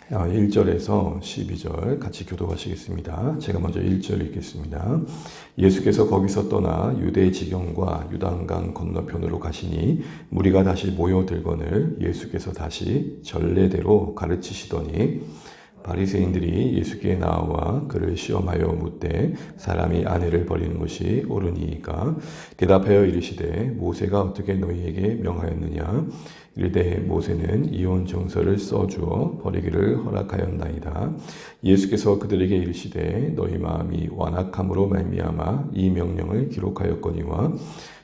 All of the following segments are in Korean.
1절에서 12절 같이 교독하시겠습니다. 제가 먼저 1절 읽겠습니다. 예수께서 거기서 떠나 유대 지경과 요단강 건너편으로 가시니 무리가 다시 모여들거늘 예수께서 다시 전례대로 가르치시더니 바리새인들이 예수께 나와 그를 시험하여 묻되 사람이 아내를 버리는 것이 옳으니이까 대답하여 이르시되 모세가 어떻게 너희에게 명하였느냐 이르되 모세는 이혼 증서를 써주어 버리기를 허락하였나이다. 예수께서 그들에게 이르시되 너희 마음이 완악함으로 말미암아 이 명령을 기록하였거니와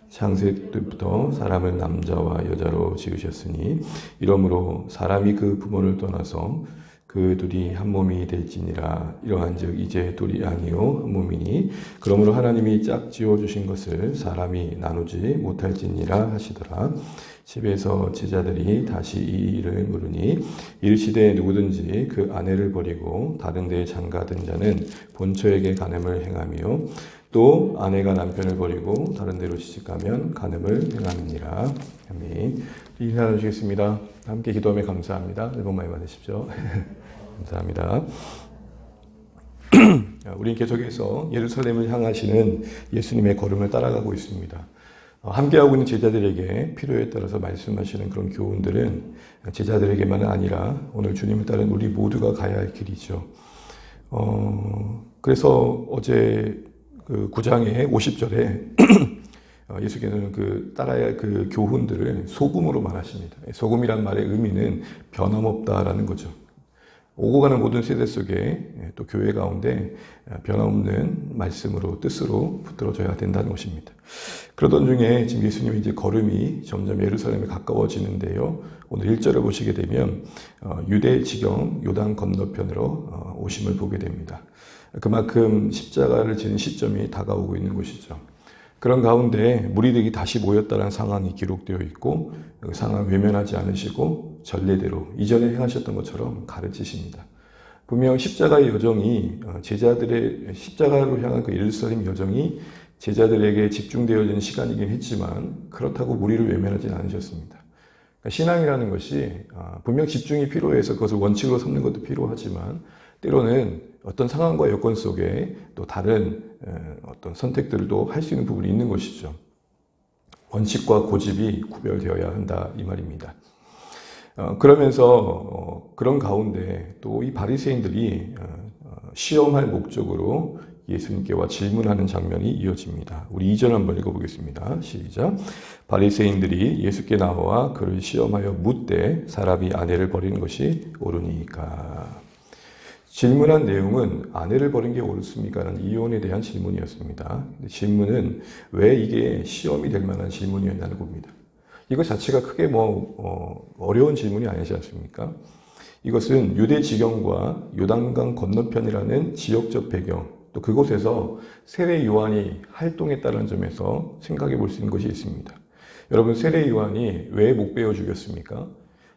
창세 때부터 사람을 남자와 여자로 지으셨으니 이러므로 사람이 그 부모를 떠나서 그 둘이 한 몸이 될지니라. 이러한즉 이제 둘이 아니요 한 몸이니 그러므로 하나님이 짝지어 주신 것을 사람이 나누지 못할지니라 하시더라. 집에서 제자들이 다시 이 일을 물으니 이르시되 누구든지 그 아내를 버리고 다른 데에 장가든 자는 본처에게 간음을 행하며 또 아내가 남편을 버리고 다른 데로 시집가면 간음을 행하느니라. 아멘. 인사 나누시겠습니다. 함께 기도하며 감사합니다. 새해 복 많이 받으십시오. 감사합니다. 우리는 계속해서 예루살렘을 향하시는 예수님의 걸음을 따라가고 있습니다. 함께하고 있는 제자들에게 필요에 따라서 말씀하시는 그런 교훈들은 제자들에게만은 아니라 오늘 주님을 따른 우리 모두가 가야 할 길이죠. 그래서 어제 그 9장의 50절에 예수께서는 그 따라야 할 그 교훈들을 소금으로 말하십니다. 소금이란 말의 의미는 변함없다라는 거죠. 오고 가는 모든 세대 속에 또 교회 가운데 변함없는 말씀으로 뜻으로 붙들어져야 된다는 것입니다. 그러던 중에 지금 예수님의 이제 걸음이 점점 예루살렘에 가까워지는데요. 오늘 1절을 보시게 되면 유대 지경 요단 건너편으로 오심을 보게 됩니다. 그만큼 십자가를 지는 시점이 다가오고 있는 것이죠. 그런 가운데 무리들이 다시 모였다는 상황이 기록되어 있고 그 상황을 외면하지 않으시고 전례대로 이전에 행하셨던 것처럼 가르치십니다. 분명 십자가의 여정이 제자들의 십자가로 향한 그 예루살렘 여정이 제자들에게 집중되어지는 시간이긴 했지만 그렇다고 무리를 외면하지는 않으셨습니다. 그러니까 신앙이라는 것이 분명 집중이 필요해서 그것을 원칙으로 삼는 것도 필요하지만 때로는 어떤 상황과 여건 속에 또 다른 어떤 선택들도 할 수 있는 부분이 있는 것이죠. 원칙과 고집이 구별되어야 한다 이 말입니다. 그러면서 그런 가운데 또 이 바리새인들이 시험할 목적으로 예수님께와 질문하는 장면이 이어집니다. 우리 2절 한번 읽어보겠습니다. 시작. 바리새인들이 예수께 나와 그를 시험하여 묻되 사람이 아내를 버리는 것이 옳으니까. 질문한 내용은 아내를 버린 게 옳습니까? 라는 이혼에 대한 질문이었습니다. 질문은 왜 이게 시험이 될 만한 질문이었냐는 겁니다. 이거 자체가 크게 어려운 질문이 아니지 않습니까? 이것은 유대 지경과 요단강 건너편이라는 지역적 배경, 또 그곳에서 세례 요한이 활동했다는 점에서 생각해 볼 수 있는 것이 있습니다. 여러분, 세례 요한이 왜 못 베어 죽였습니까?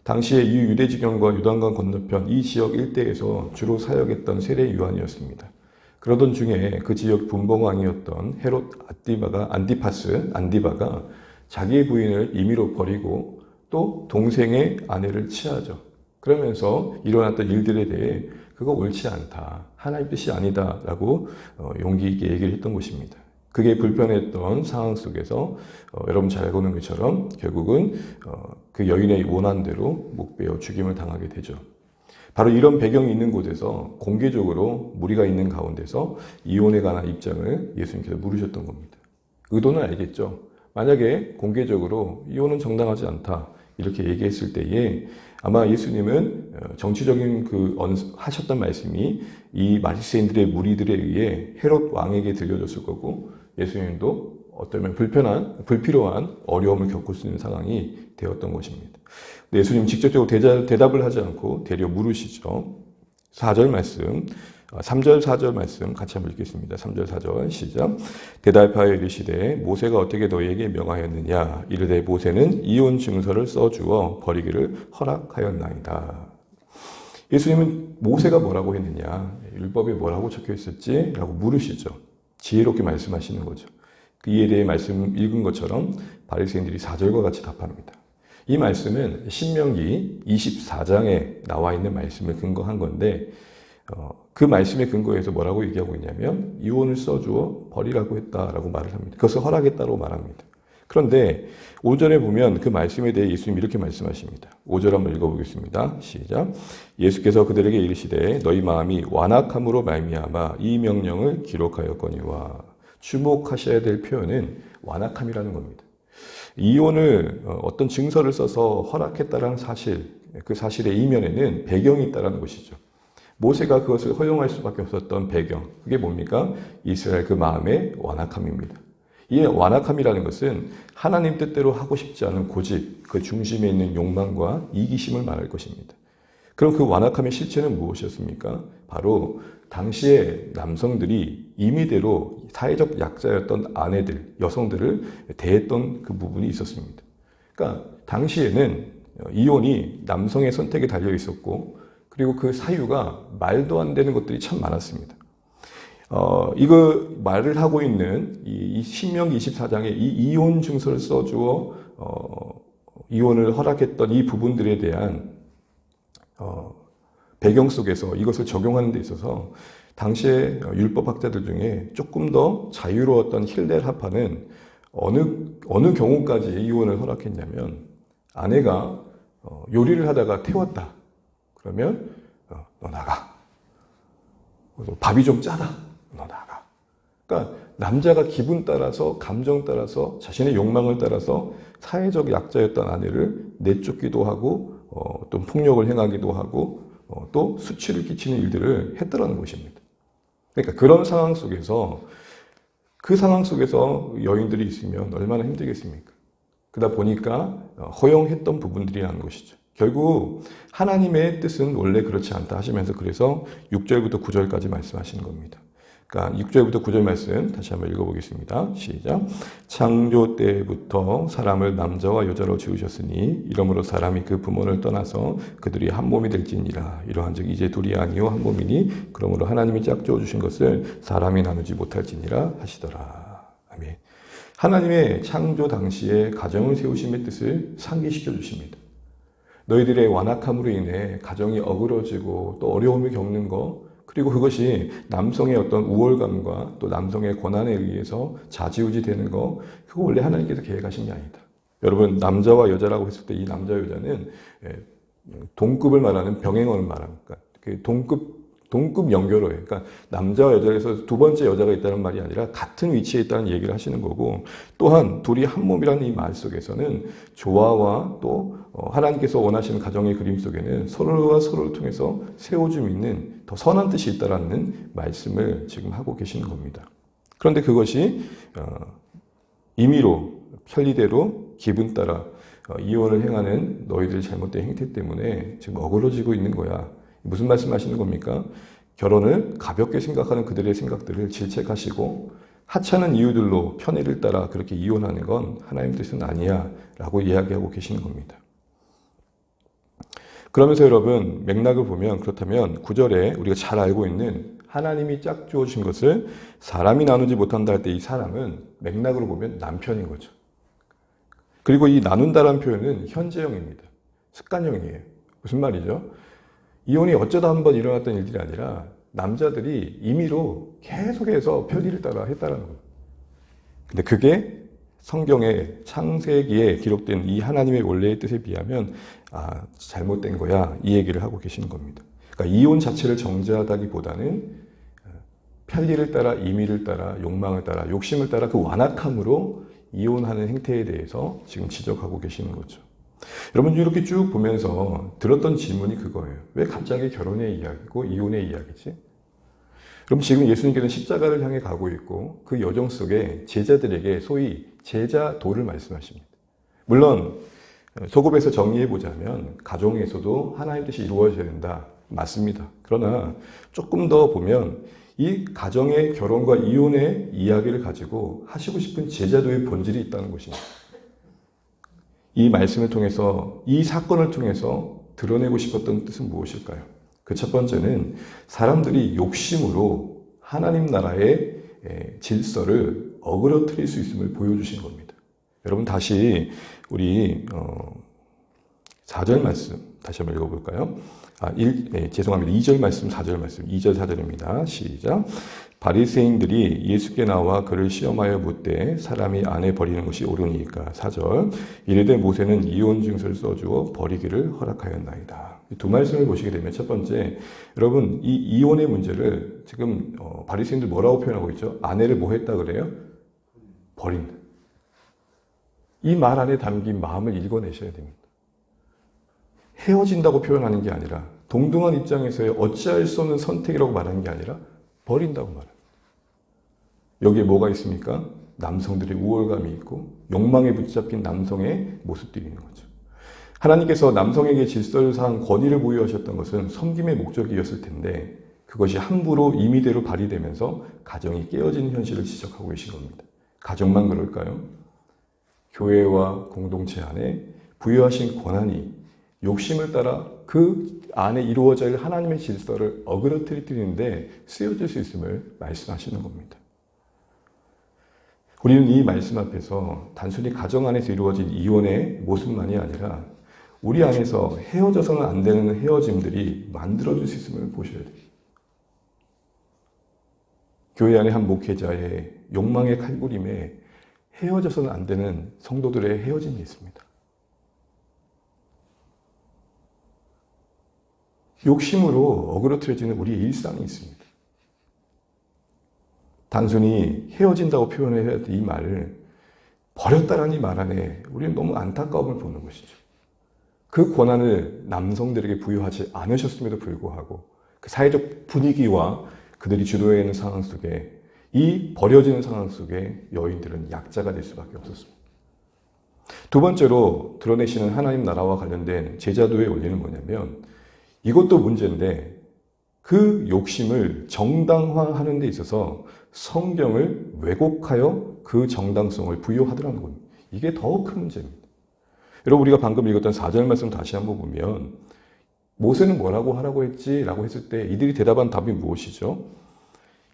당시에 이 유대 지경과 요단강 건너편 이 지역 일대에서 주로 사역했던 세례 요한이었습니다. 그러던 중에 그 지역 분봉왕이었던 헤롯 안디바가 자기의 부인을 임의로 버리고 또 동생의 아내를 취하죠. 그러면서 일어났던 일들에 대해 그거 옳지 않다, 하나님 뜻이 아니다 라고 용기 있게 얘기를 했던 것입니다. 그게 불편했던 상황 속에서 여러분 잘 알고 있는 것처럼 결국은 그 여인의 원한대로 목베어 죽임을 당하게 되죠. 바로 이런 배경이 있는 곳에서 공개적으로 무리가 있는 가운데서 이혼에 관한 입장을 예수님께서 물으셨던 겁니다. 의도는 알겠죠. 만약에 공개적으로 이혼은 정당하지 않다 이렇게 얘기했을 때에 아마 예수님은 정치적인 하셨던 말씀이 이 바리새인들의 무리들에 의해 헤롯 왕에게 들려졌을 거고 예수님도 어쩌면 불필요한 어려움을 겪을 수 있는 상황이 되었던 것입니다. 예수님 직접적으로 대답을 하지 않고 되려 물으시죠. 4절 말씀, 3절, 4절 말씀 같이 한번 읽겠습니다. 3절, 4절 시작. 대답하여 이르시되 모세가 어떻게 너희에게 명하였느냐. 이르되 모세는 이혼 증서를 써주어 버리기를 허락하였나이다. 예수님은 모세가 뭐라고 했느냐, 율법에 뭐라고 적혀 있었지? 라고 물으시죠. 지혜롭게 말씀하시는 거죠. 이에 대해 말씀 읽은 것처럼 바리새인들이 4절과 같이 답합니다. 이 말씀은 신명기 24장에 나와 있는 말씀을 근거한 건데 그 말씀에 근거해서 뭐라고 얘기하고 있냐면 이혼을 써주어 버리라고 했다라고 말을 합니다. 그것을 허락했다고 말합니다. 그런데 5절에 보면 그 말씀에 대해 예수님이 이렇게 말씀하십니다. 5절 한번 읽어보겠습니다. 시작. 예수께서 그들에게 이르시되 너희 마음이 완악함으로 말미암아 이 명령을 기록하였거니와. 주목하셔야 될 표현은 완악함이라는 겁니다. 이혼을 어떤 증서를 써서 허락했다라는 사실, 그 사실의 이면에는 배경이 있다는 것이죠. 모세가 그것을 허용할 수밖에 없었던 배경, 그게 뭡니까? 이스라엘 그 마음의 완악함입니다. 이 완악함이라는 것은 하나님 뜻대로 하고 싶지 않은 고집, 그 중심에 있는 욕망과 이기심을 말할 것입니다. 그럼 그 완악함의 실체는 무엇이었습니까? 바로 당시에 남성들이 임의대로 사회적 약자였던 아내들, 여성들을 대했던 그 부분이 있었습니다. 그러니까 당시에는 이혼이 남성의 선택에 달려 있었고, 그리고 그 사유가 말도 안 되는 것들이 참 많았습니다. 이거 말을 하고 있는 이 신명기 24장에 이 이혼 증서를 써주어 이혼을 허락했던 이 부분들에 대한 배경 속에서 이것을 적용하는 데 있어서 당시의 율법학자들 중에 조금 더 자유로웠던 힐렐 하파는 어느 경우까지 이혼을 허락했냐면 아내가 요리를 하다가 태웠다. 그러면 너 나가. 밥이 좀 짜다. 너 나가. 그러니까 남자가 기분 따라서 감정 따라서 자신의 욕망을 따라서 사회적 약자였던 아내를 내쫓기도 하고 또 폭력을 행하기도 하고 또 수치를 끼치는 일들을 했더라는 것입니다. 그러니까 그런 상황 속에서 그 상황 속에서 여인들이 있으면 얼마나 힘들겠습니까? 그러다 보니까 허용했던 부분들이라는 것이죠. 결국 하나님의 뜻은 원래 그렇지 않다 하시면서 그래서 6절부터 9절까지 말씀하시는 겁니다. 그러니까 6절부터 9절 말씀 다시 한번 읽어보겠습니다. 시작. 창조 때부터 사람을 남자와 여자로 지으셨으니 이러므로 사람이 그 부모를 떠나서 그들이 한 몸이 될지니라. 이러한즉 이제 둘이 아니요 한 몸이니 그러므로 하나님이 짝지어 주신 것을 사람이 나누지 못할지니라 하시더라. 아멘. 하나님의 창조 당시에 가정을 세우심의 뜻을 상기시켜 주십니다. 너희들의 완악함으로 인해 가정이 어그러지고 또 어려움을 겪는 거, 그리고 그것이 남성의 어떤 우월감과 또 남성의 권한에 의해서 좌지우지 되는 거, 그거 원래 하나님께서 계획하신 게 아니다. 여러분, 남자와 여자라고 했을 때 이 남자 여자는 동급을 말하는 병행어를 말합니다. 그 동급 연결어예요. 그러니까 남자와 여자에서 두 번째 여자가 있다는 말이 아니라 같은 위치에 있다는 얘기를 하시는 거고, 또한 둘이 한 몸이라는 이 말 속에서는 조화와 또 하나님께서 원하시는 가정의 그림 속에는 서로가 서로를 통해서 세워줌 있는 더 선한 뜻이 있다라는 말씀을 지금 하고 계시는 겁니다. 그런데 그것이 임의로 편리대로 기분 따라 이혼을 행하는 너희들의 잘못된 행태 때문에 지금 어그러지고 있는 거야. 무슨 말씀하시는 겁니까? 결혼을 가볍게 생각하는 그들의 생각들을 질책하시고 하찮은 이유들로 편의를 따라 그렇게 이혼하는 건 하나님 뜻은 아니야 라고 이야기하고 계시는 겁니다. 그러면서 여러분 맥락을 보면 그렇다면 9절에 우리가 잘 알고 있는 하나님이 짝지어 주신 것을 사람이 나누지 못한다 할 때 이 사람은 맥락으로 보면 남편인 거죠. 그리고 이 나눈다라는 표현은 현재형입니다. 습관형이에요. 무슨 말이죠? 이혼이 어쩌다 한번 일어났던 일들이 아니라 남자들이 임의로 계속해서 편리를 따라 했다는 거예요. 근데 그게 성경의 창세기에 기록된 이 하나님의 원래의 뜻에 비하면 잘못된 거야 이 얘기를 하고 계시는 겁니다. 그러니까 이혼 자체를 정죄하다기보다는 편리를 따라 임의를 따라 욕망을 따라 욕심을 따라 그 완악함으로 이혼하는 행태에 대해서 지금 지적하고 계시는 거죠. 여러분 이렇게 쭉 보면서 들었던 질문이 그거예요. 왜 갑자기 결혼의 이야기고 이혼의 이야기지? 그럼 지금 예수님께서는 십자가를 향해 가고 있고 그 여정 속에 제자들에게 소위 제자도를 말씀하십니다. 물론 소급해서 정리해보자면 가정에서도 하나님 뜻이 이루어져야 된다. 맞습니다. 그러나 조금 더 보면 이 가정의 결혼과 이혼의 이야기를 가지고 하시고 싶은 제자도의 본질이 있다는 것입니다. 이 말씀을 통해서 이 사건을 통해서 드러내고 싶었던 뜻은 무엇일까요? 그 첫 번째는 사람들이 욕심으로 하나님 나라의 질서를 어그러뜨릴 수 있음을 보여주신 겁니다. 여러분 다시 우리 4절 말씀 다시 한번 읽어볼까요? 죄송합니다. 2절 말씀, 4절 말씀, 2절, 4절입니다. 시작. 바리새인들이 예수께 나와 그를 시험하여 묻되 사람이 아내 버리는 것이 옳으니까. 4절. 이르되 모세는 이혼 증서를 써주어 버리기를 허락하였나이다. 이 두 말씀을 보시게 되면 첫 번째, 여러분 이 이혼의 문제를 지금 바리새인들 뭐라고 표현하고 있죠? 아내를 뭐 했다 그래요? 버린다. 이 말 안에 담긴 마음을 읽어내셔야 됩니다. 헤어진다고 표현하는 게 아니라 동등한 입장에서의 어찌할 수 없는 선택이라고 말하는 게 아니라 버린다고 말합니다. 여기에 뭐가 있습니까? 남성들의 우월감이 있고 욕망에 붙잡힌 남성의 모습들이 있는 거죠. 하나님께서 남성에게 질서를 상한 권위를 부여하셨던 것은 섬김의 목적이었을 텐데 그것이 함부로 임의대로 발휘되면서 가정이 깨어지는 현실을 지적하고 계신 겁니다. 가정만 그럴까요? 교회와 공동체 안에 부여하신 권한이 욕심을 따라 그 안에 이루어져야 할 하나님의 질서를 어그러뜨리는데 쓰여질 수 있음을 말씀하시는 겁니다. 우리는 이 말씀 앞에서 단순히 가정 안에서 이루어진 이혼의 모습만이 아니라 우리 안에서 헤어져서는 안 되는 헤어짐들이 만들어질 수 있음을 보셔야 돼요. 교회 안에 한 목회자의 욕망의 칼부림에 헤어져서는 안 되는 성도들의 헤어짐이 있습니다. 욕심으로 어그러뜨려지는 우리의 일상이 있습니다. 단순히 헤어진다고 표현해야 할 이 말을 버렸다라는 이 말 안에 우리는 너무 안타까움을 보는 것이죠. 그 권한을 남성들에게 부여하지 않으셨음에도 불구하고 그 사회적 분위기와 그들이 주도해 있는 상황 속에 이 버려지는 상황 속에 여인들은 약자가 될 수밖에 없었습니다. 두 번째로 드러내시는 하나님 나라와 관련된 제자도의 원리는 뭐냐면 이것도 문제인데 그 욕심을 정당화하는 데 있어서 성경을 왜곡하여 그 정당성을 부여하더라는 겁니다. 이게 더 큰 문제입니다. 여러분 우리가 방금 읽었던 4절 말씀 다시 한번 보면 모세는 뭐라고 하라고 했지? 라고 했을 때 이들이 대답한 답이 무엇이죠?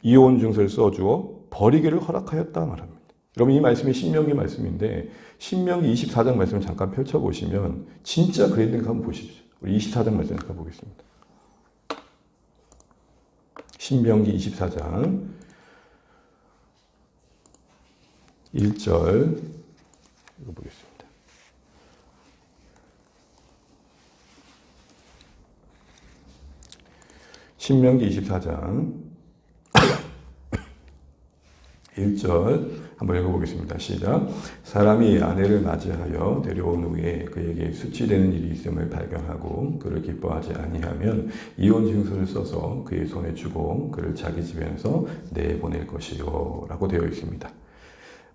이혼 증서를 써주어 버리기를 허락하였다 말합니다. 여러분 이 말씀이 신명기 말씀인데 신명기 24장 말씀을 잠깐 펼쳐보시면 진짜 그랬는가 한번 보십시오. 우리 24장 말씀 잠깐 보겠습니다. 신명기 24장 1절 읽어보겠습니다. 신명기 24장 1절 한번 읽어보겠습니다. 시작. 사람이 아내를 맞이하여 데려온 후에 그에게 수치되는 일이 있음을 발견하고 그를 기뻐하지 아니하면 이혼 증서를 써서 그의 손에 주고 그를 자기 집에서 내보낼 것이요 라고 되어 있습니다.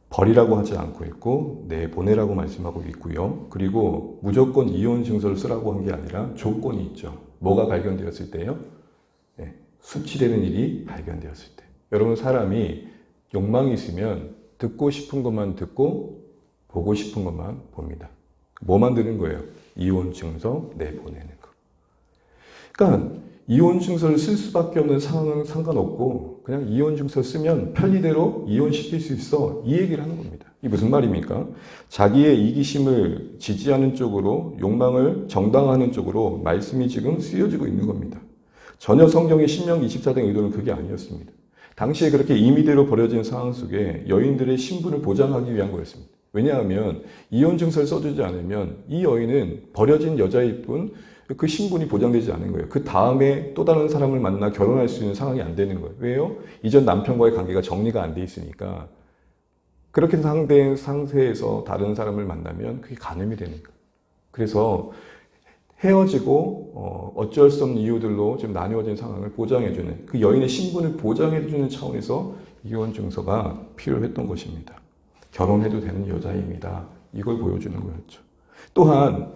버리라고 하지 않고 있고 내보내라고 말씀하고 있고요. 그리고 무조건 이혼 증서를 쓰라고 한 게 아니라 조건이 있죠. 뭐가 발견되었을 때요? 수치되는 일이 발견되었을 때. 여러분 사람이 욕망이 있으면 듣고 싶은 것만 듣고 보고 싶은 것만 봅니다. 뭐 만드는 거예요? 이혼 증서 내보내는 거. 그러니까 이혼 증서를 쓸 수밖에 없는 상황은 상관없고 그냥 이혼 증서 쓰면 편리대로 이혼시킬 수 있어. 이 얘기를 하는 겁니다. 이게 무슨 말입니까? 자기의 이기심을 지지하는 쪽으로 욕망을 정당화하는 쪽으로 말씀이 지금 쓰여지고 있는 겁니다. 전혀 성경의 신명기 24장 의도는 그게 아니었습니다. 당시에 그렇게 임의대로 벌어진 상황 속에 여인들의 신분을 보장하기 위한 거였습니다. 왜냐하면 이혼 증서를 써주지 않으면 이 여인은 버려진 여자일 뿐 그 신분이 보장되지 않은 거예요. 그 다음에 또 다른 사람을 만나 결혼할 수 있는 상황이 안 되는 거예요. 왜요? 이전 남편과의 관계가 정리가 안 돼 있으니까 그렇게 상대인 상태에서 다른 사람을 만나면 그게 간음이 되는 거예요. 그래서 헤어지고 어쩔 수 없는 이유들로 지금 나뉘어진 상황을 보장해주는 그 여인의 신분을 보장해주는 차원에서 이혼 증서가 필요했던 것입니다. 결혼해도 되는 여자입니다. 이걸 보여주는 거였죠. 또한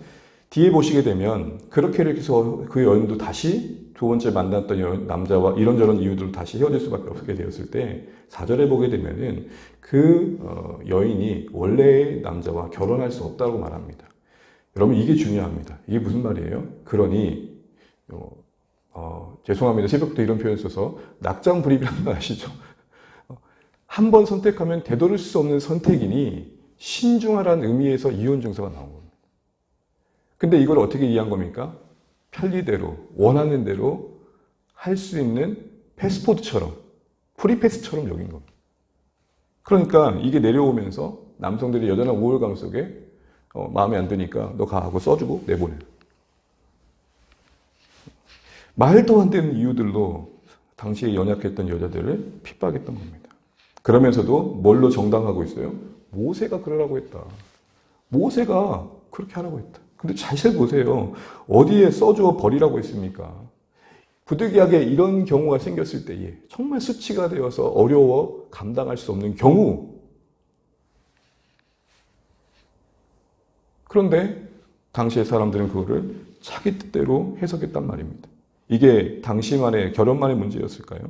뒤에 보시게 되면 그렇게 해서 그 여인도 다시 두 번째 만났던 남자와 이런저런 이유들로 다시 헤어질 수밖에 없게 되었을 때 4절에 보게 되면은 그 여인이 원래의 남자와 결혼할 수 없다고 말합니다. 여러분 이게 중요합니다. 이게 무슨 말이에요? 그러니 죄송합니다. 새벽부터 이런 표현 써서 낙장불입이라는 거 아시죠? 한 번 선택하면 되돌릴 수 없는 선택이니 신중하라는 의미에서 이혼 증서가 나온 겁니다. 근데 이걸 어떻게 이해한 겁니까? 편리대로, 원하는 대로 할 수 있는 패스포드처럼, 프리패스처럼 여긴 겁니다. 그러니까 이게 내려오면서 남성들이 여전한 우월감 속에 마음에 안 드니까 너 가 하고 써주고 내보내요. 말도 안 되는 이유들로 당시에 연약했던 여자들을 핍박했던 겁니다. 그러면서도 뭘로 정당하고 있어요? 모세가 그러라고 했다. 모세가 그렇게 하라고 했다. 근데 잘 보세요. 어디에 써주어 버리라고 했습니까? 부득이하게 이런 경우가 생겼을 때에 정말 수치가 되어서 어려워 감당할 수 없는 경우. 그런데 당시의 사람들은 그거를 자기 뜻대로 해석했단 말입니다. 이게 당시만의 결혼만의 문제였을까요?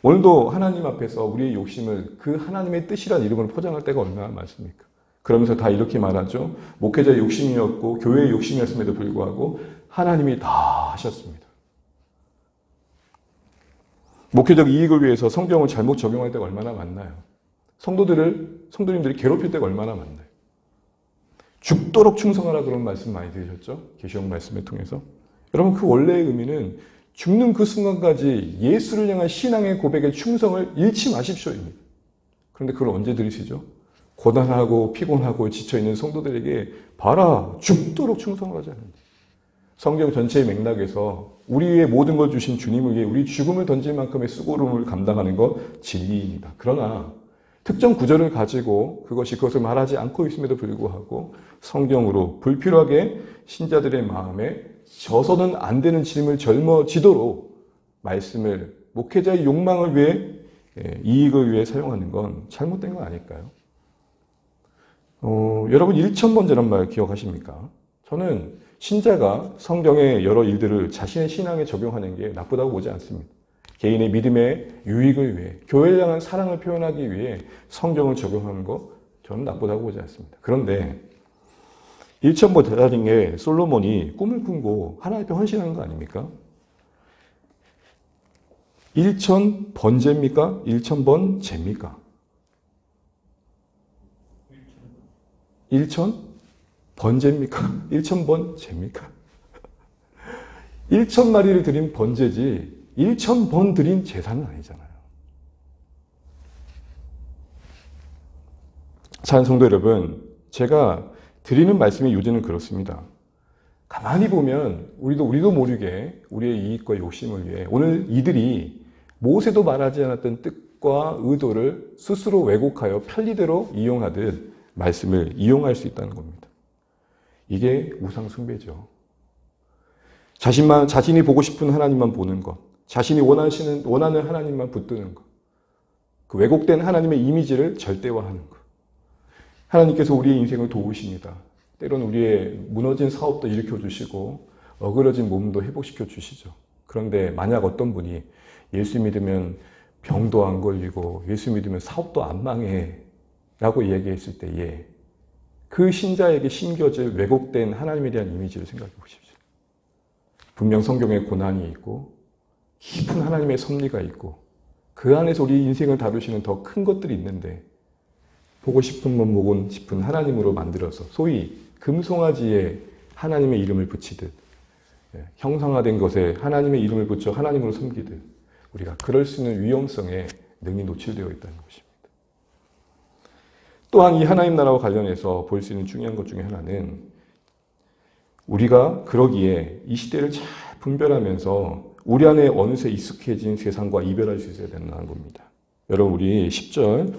오늘도 하나님 앞에서 우리의 욕심을 그 하나님의 뜻이란 이름으로 포장할 때가 얼마나 많습니까? 그러면서 다 이렇게 말하죠. 목회자의 욕심이었고 교회의 욕심이었음에도 불구하고 하나님이 다 하셨습니다. 목회적 이익을 위해서 성경을 잘못 적용할 때가 얼마나 많나요? 성도님들이 괴롭힐 때가 얼마나 많나요? 죽도록 충성하라 그런 말씀 많이 들으셨죠? 계시록 말씀을 통해서. 여러분 그 원래의 의미는 죽는 그 순간까지 예수를 향한 신앙의 고백의 충성을 잃지 마십시오입니다. 그런데 그걸 언제 들으시죠? 고단하고 피곤하고 지쳐있는 성도들에게 봐라 죽도록 충성을 하자는 성경 전체의 맥락에서 우리의 모든 걸 주신 주님을 위해 우리 죽음을 던질 만큼의 수고로움을 감당하는 것 진리입니다. 그러나 특정 구절을 가지고 그것을 말하지 않고 있음에도 불구하고 성경으로 불필요하게 신자들의 마음에 져서는 안 되는 짐을 짊어지도록 말씀을 목회자의 욕망을 위해 이익을 위해 사용하는 건 잘못된 거 아닐까요? 여러분 1,000번째란 말 기억하십니까? 저는 신자가 성경의 여러 일들을 자신의 신앙에 적용하는 게 나쁘다고 보지 않습니다. 개인의 믿음의 유익을 위해 교회를 향한 사랑을 표현하기 위해 성경을 적용하는 거 저는 나쁘다고 보지 않습니다. 그런데 1,000번째라는 솔로몬이 꿈을 꾸고 하나님 앞에 헌신하는 거 아닙니까? 1,000번째입니까? 1,000번째입니까? 1,000번째입니까? 1,000번째입니까? 1,000마리를 드린 번제지 1,000번 드린 제사는 아니잖아요. 사랑하는 성도 여러분, 제가 드리는 말씀의 요지는 그렇습니다. 가만히 보면 우리도 모르게 우리의 이익과 욕심을 위해 오늘 이들이 모세도 말하지 않았던 뜻과 의도를 스스로 왜곡하여 편리대로 이용하듯 말씀을 이용할 수 있다는 겁니다. 이게 우상 숭배죠. 자신이 보고 싶은 하나님만 보는 것, 자신이 원하는 하나님만 붙드는 것, 그 왜곡된 하나님의 이미지를 절대화하는 것. 하나님께서 우리의 인생을 도우십니다. 때로는 우리의 무너진 사업도 일으켜주시고 어그러진 몸도 회복시켜 주시죠. 그런데 만약 어떤 분이 예수 믿으면 병도 안 걸리고 예수 믿으면 사업도 안 망해 라고 이야기했을 때에 그 신자에게 심겨질 왜곡된 하나님에 대한 이미지를 생각해 보십시오. 분명 성경에 고난이 있고 깊은 하나님의 섭리가 있고 그 안에서 우리 인생을 다루시는 더 큰 것들이 있는데 보고 싶은 건 보고 싶은 하나님으로 만들어서 소위 금송아지에 하나님의 이름을 붙이듯 형상화된 것에 하나님의 이름을 붙여 하나님으로 섬기듯 우리가 그럴 수 있는 위험성에 능히 노출되어 있다는 것입니다. 또한 이 하나님 나라와 관련해서 볼 수 있는 중요한 것 중에 하나는 우리가 그러기에 이 시대를 잘 분별하면서 우리 안에 어느새 익숙해진 세상과 이별할 수 있어야 된다는 겁니다. 여러분 우리 10절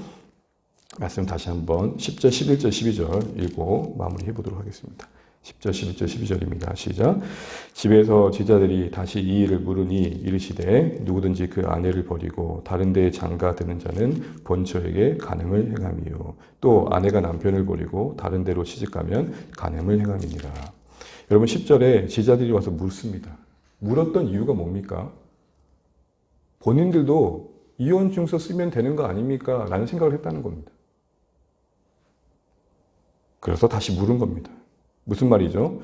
말씀 다시 한번 10절, 11절, 12절 읽고 마무리해 보도록 하겠습니다. 10절, 11절, 12절입니다. 시작. 집에서 제자들이 다시 이 일을 물으니 이르시되 누구든지 그 아내를 버리고 다른 데에 장가드는 자는 본처에게 간음을 행함이요. 또 아내가 남편을 버리고 다른 데로 시집가면 간음을 행함이니라. 여러분 10절에 제자들이 와서 묻습니다. 물었던 이유가 뭡니까? 본인들도 이혼증서 쓰면 되는 거 아닙니까? 라는 생각을 했다는 겁니다. 그래서 다시 물은 겁니다. 무슨 말이죠?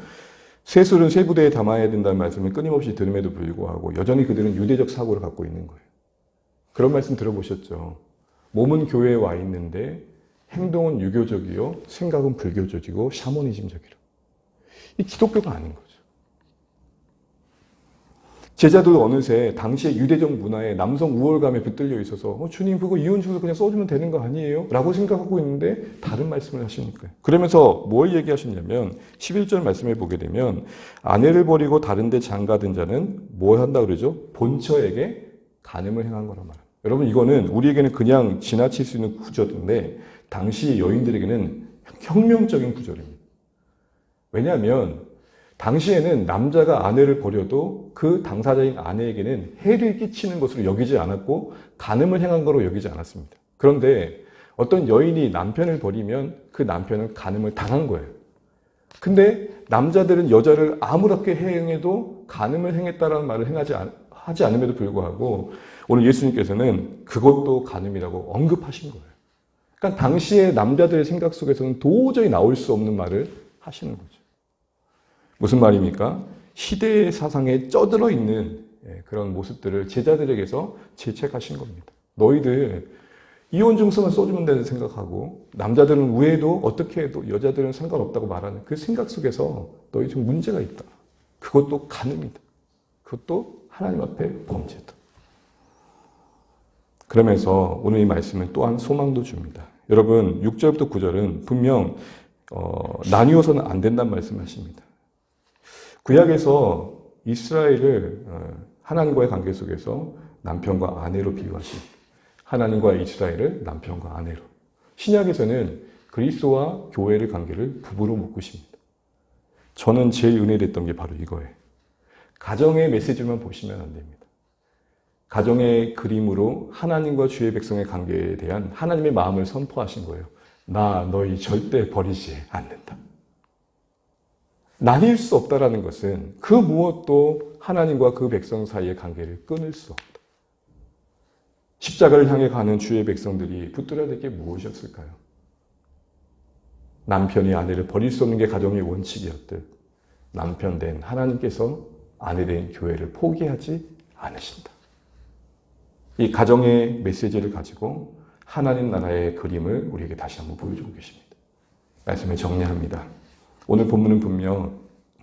세술은 세 부대에 담아야 된다는 말씀을 끊임없이 들음에도 불구하고 여전히 그들은 유대적 사고를 갖고 있는 거예요. 그런 말씀 들어보셨죠? 몸은 교회에 와 있는데 행동은 유교적이요, 생각은 불교적이고 샤머니즘적이라. 이 기독교가 아닌 거죠. 제자들도 어느새 당시의 유대적 문화에 남성 우월감에 붙들려 있어서 주님 그거 이혼주소 그냥 써주면 되는 거 아니에요? 라고 생각하고 있는데 다른 말씀을 하시니까요. 그러면서 뭘 얘기하셨냐면 11절 말씀에 보게 되면 아내를 버리고 다른 데 장가든 자는 뭘 한다 그러죠? 본처에게 간음을 행한 거란 말이에요. 여러분 이거는 우리에게는 그냥 지나칠 수 있는 구절인데 당시 여인들에게는 혁명적인 구절입니다. 왜냐하면 당시에는 남자가 아내를 버려도 그 당사자인 아내에게는 해를 끼치는 것으로 여기지 않았고 간음을 행한 거로 여기지 않았습니다. 그런데 어떤 여인이 남편을 버리면 그 남편은 간음을 당한 거예요. 근데 남자들은 여자를 아무렇게 행해도 간음을 행했다라는 말을 하지 않음에도 불구하고 오늘 예수님께서는 그것도 간음이라고 언급하신 거예요. 그러니까 당시의 남자들의 생각 속에서는 도저히 나올 수 없는 말을 하시는 거죠. 무슨 말입니까? 시대의 사상에 쩌들어 있는 그런 모습들을 제자들에게서 재책하신 겁니다. 너희들 이혼 증서만 써주면 되는 생각하고 남자들은 우애도 어떻게 해도 여자들은 상관없다고 말하는 그 생각 속에서 너희 좀 문제가 있다. 그것도 간음이다. 그것도 하나님 앞에 범죄다. 그러면서 오늘 이 말씀은 또한 소망도 줍니다. 여러분 6절부터 9절은 분명 나뉘어서는 안 된다는 말씀하십니다. 구약에서 이스라엘을 하나님과의 관계 속에서 남편과 아내로 비유하신 하나님과 이스라엘을 남편과 아내로. 신약에서는 그리스도와 교회의 관계를 부부로 묶으십니다. 저는 제일 은혜됐던 게 바로 이거예요. 가정의 메시지만 보시면 안 됩니다. 가정의 그림으로 하나님과 주의 백성의 관계에 대한 하나님의 마음을 선포하신 거예요. 나 너희 절대 버리지 않는다. 나뉠 수 없다라는 것은 그 무엇도 하나님과 그 백성 사이의 관계를 끊을 수 없다. 십자가를 향해 가는 주의 백성들이 붙들어야 될 게 무엇이었을까요? 남편이 아내를 버릴 수 없는 게 가정의 원칙이었듯 남편 된 하나님께서 아내 된 교회를 포기하지 않으신다. 이 가정의 메시지를 가지고 하나님 나라의 그림을 우리에게 다시 한번 보여주고 계십니다. 말씀을 정리합니다. 오늘 본문은 분명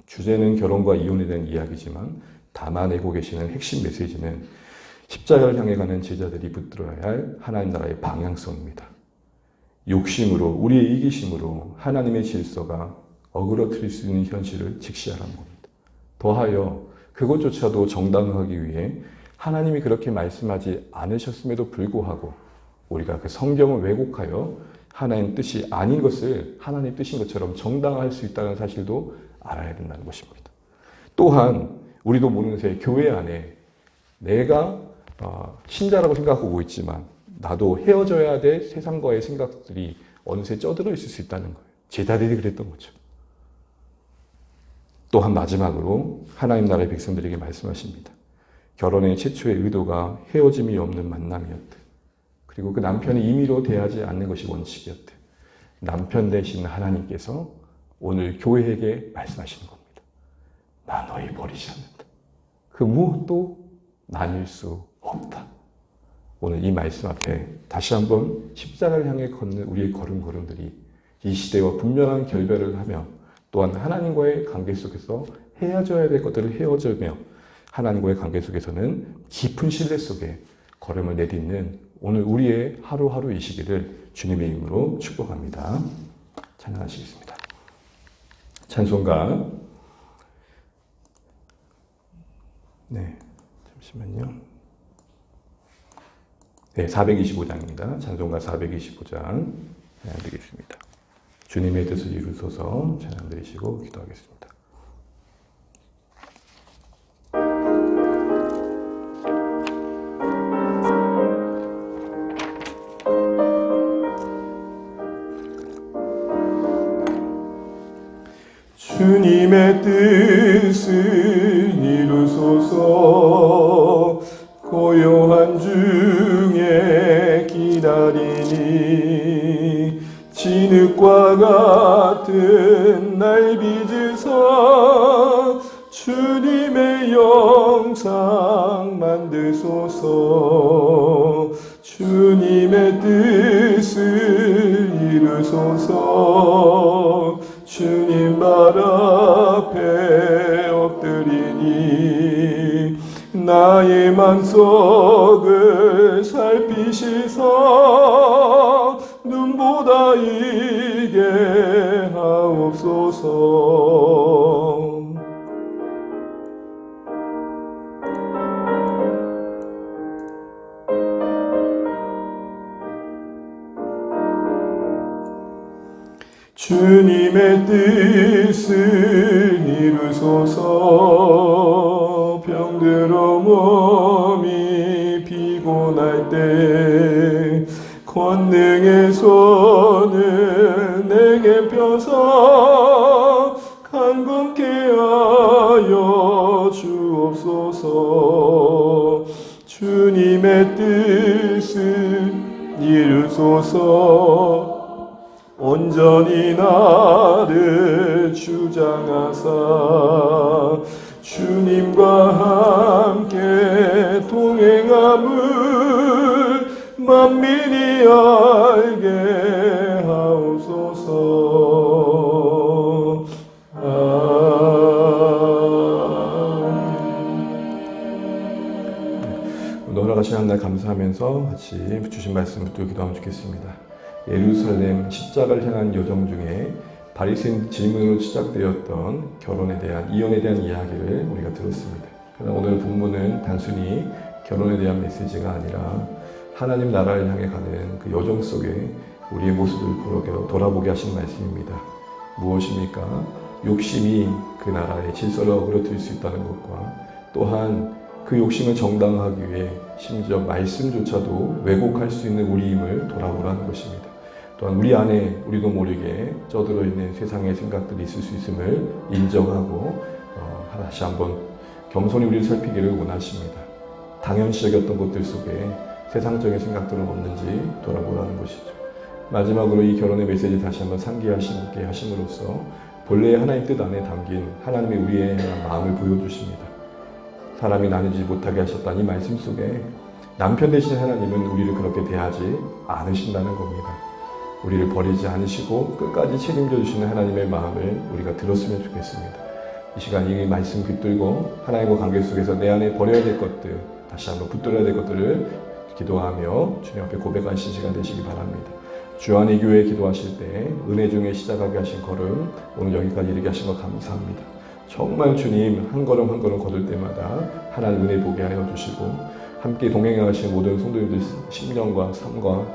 주제는 결혼과 이혼에 대한 이야기지만 담아내고 계시는 핵심 메시지는 십자가를 향해 가는 제자들이 붙들어야 할 하나님 나라의 방향성입니다. 욕심으로 우리의 이기심으로 하나님의 질서가 어그러뜨릴 수 있는 현실을 직시하라는 겁니다. 더하여 그것조차도 정당화하기 위해 하나님이 그렇게 말씀하지 않으셨음에도 불구하고 우리가 그 성경을 왜곡하여 하나님 뜻이 아닌 것을 하나님 뜻인 것처럼 정당화할 수 있다는 사실도 알아야 된다는 것입니다. 또한 우리도 모르는 새 교회 안에 내가 신자라고 생각하고 있지만 나도 헤어져야 될 세상과의 생각들이 어느새 쩌들어 있을 수 있다는 거예요. 제자들이 그랬던 거죠. 또한 마지막으로 하나님 나라의 백성들에게 말씀하십니다. 결혼의 최초의 의도가 헤어짐이 없는 만남이었다. 그리고 그 남편이 임의로 대하지 않는 것이 원칙이었대. 남편 되신 하나님께서 오늘 교회에게 말씀하시는 겁니다. 나 너희 버리지 않는다. 그 무엇도 나뉠 수 없다. 오늘 이 말씀 앞에 다시 한번 십자가를 향해 걷는 우리의 걸음걸음들이 이 시대와 분명한 결별을 하며 또한 하나님과의 관계 속에서 헤어져야 될 것들을 헤어져며 하나님과의 관계 속에서는 깊은 신뢰 속에 걸음을 내딛는 오늘 우리의 하루하루이시기를 주님의 이름으로 축복합니다. 찬양하시겠습니다. 찬송가 잠시만요. 425장입니다. 찬송가 425장 찬양드리겠습니다. 주님의 뜻을 이루소서 찬양드리시고 기도하겠습니다. 주님의 뜻을 이루소서 고요한 중에 기다리니 진흙과 같은 날 빚으사 주님의 영상 만드소서 주님의 뜻을 이루소서 주님 바라 앞에 엎드리니 나의 맘속을 살피시사 눈보다 이게 하옵소서. 주님의 뜻을 이루소서. 병들어 몸이 피곤할 때 권능의 손을 내게 펴서 강건케 하여 주옵소서. 주님의 뜻을 이루소서. 온전히 나를 주장하사 주님과 함께 동행함을 만민이 알게 하옵소서. 오늘 같이 한 날 감사하면서 같이 주신 말씀 붙들고 기도하면 좋겠습니다. 예루살렘 십자가를 향한 여정 중에 바리새인 질문으로 시작되었던 결혼에 대한, 이혼에 대한 이야기를 우리가 들었습니다. 그러나 오늘 본문은 단순히 결혼에 대한 메시지가 아니라 하나님 나라를 향해 가는 그 여정 속에 우리의 모습을 돌아보게 하신 말씀입니다. 무엇입니까? 욕심이 그 나라의 질서를 어그러뜨릴 수 있다는 것과 또한 그 욕심을 정당화하기 위해 심지어 말씀조차도 왜곡할 수 있는 우리임을 돌아보라는 것입니다. 또한 우리 안에 우리도 모르게 쩌들어 있는 세상의 생각들이 있을 수 있음을 인정하고 다시 한번 겸손히 우리를 살피기를 원하십니다. 당연시 여겼던 것들 속에 세상적인 생각들은 없는지 돌아보라는 것이죠. 마지막으로 이 결혼의 메시지 다시 한번 상기하시게 하심으로써 본래의 하나님 뜻 안에 담긴 하나님의 우리에 대한 마음을 보여주십니다. 사람이 나누지 못하게 하셨다는 이 말씀 속에 남편 되신 하나님은 우리를 그렇게 대하지 않으신다는 겁니다. 우리를 버리지 않으시고 끝까지 책임져 주시는 하나님의 마음을 우리가 들었으면 좋겠습니다. 이 시간 이 말씀 붙들고 하나님과 관계 속에서 내 안에 버려야 될 것들, 다시 한번 붙들어야 될 것들을 기도하며 주님 앞에 고백하신 시간 되시기 바랍니다. 주 안의 교회 기도하실 때 은혜 중에 시작하게 하신 걸음 오늘 여기까지 이르게 하신 것 감사합니다. 정말 주님 한 걸음 한 걸음 걷을 때마다 하나님 은혜 보게 하여 주시고 함께 동행하신 모든 성도님들 심령과 삶과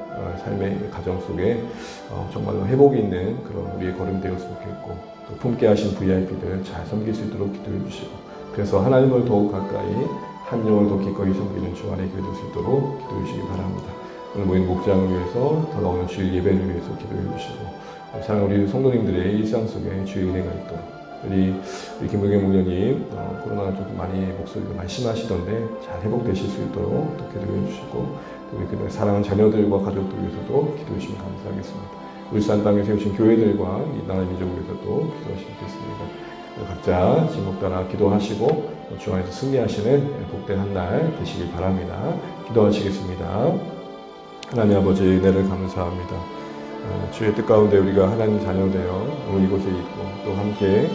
삶의 가정 속에 정말로 회복이 있는 그런 우리의 걸음 되었으면 좋겠고 또 품게 하신 VIP들 잘 섬길 수 있도록 기도해 주시고 그래서 하나님을 더욱 가까이 한 영을 더 기꺼이 섬기는 주 안에 교회 될 수 있도록 기도해 주시기 바랍니다. 오늘 모인 목장을 위해서 다가오는 주일 예배를 위해서 기도해 주시고 사랑하는 우리 성도님들의 일상 속에 주의 은혜가 있도록 우리 김무경 목사님 코로나가 조금 많이 목소리가 많이 심하시던데 잘 회복되실 수 있도록 또 기도해 주시고 우리 사랑하는 자녀들과 가족들 위해서도 기도해 주시면 감사하겠습니다. 울산 땅에 세우신 교회들과 이 나라 민족을 위해서도 기도하시면 좋겠습니다. 각자 제목 따라 기도하시고 주 안에서 승리하시는 복된 한 날 되시길 바랍니다. 기도하시겠습니다. 하나님 아버지 은혜를 감사합니다. 주의 뜻 가운데 우리가 하나님 자녀 되어 오늘 이곳에 있고 또 함께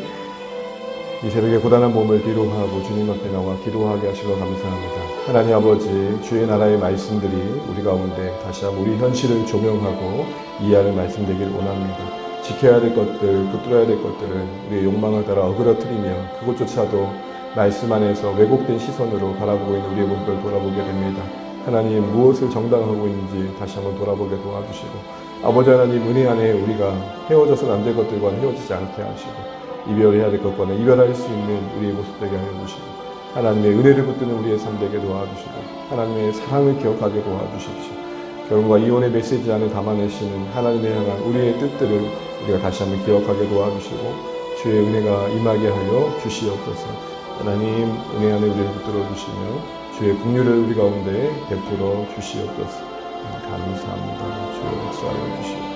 이 새벽에 고단한 몸을 기도하고 주님 앞에 나와 기도하게 하시고 감사합니다. 하나님 아버지 주의 나라의 말씀들이 우리 가운데 다시 한번 우리 현실을 조명하고 이해하는 말씀 되길 원합니다. 지켜야 될 것들, 붙들어야 될 것들을 우리의 욕망을 따라 어그러뜨리며 그것조차도 말씀 안에서 왜곡된 시선으로 바라보고 있는 우리의 모습을 돌아보게 됩니다. 하나님 무엇을 정당하고 있는지 다시 한번 돌아보게 도와주시고 아버지 하나님 은혜 안에 우리가 헤어져서는 안 될 것들과는 헤어지지 않게 하시고 이별해야 될 것과는 이별할 수 있는 우리의 모습 되게 하여 주시고 하나님의 은혜를 붙드는 우리의 삶 되게 도와주시고 하나님의 사랑을 기억하게 도와주십시오. 결혼과 이혼의 메시지 안에 담아내시는 하나님의 향한 우리의 뜻들을 우리가 다시 한번 기억하게 도와주시고 주의 은혜가 임하게 하여 주시옵소서. 하나님 은혜 안에 우리를 붙들어 주시며 주의 긍휼을 우리 가운데 베풀어 주시옵소서. 감사합니다. 주여 역사하여 주시옵소서.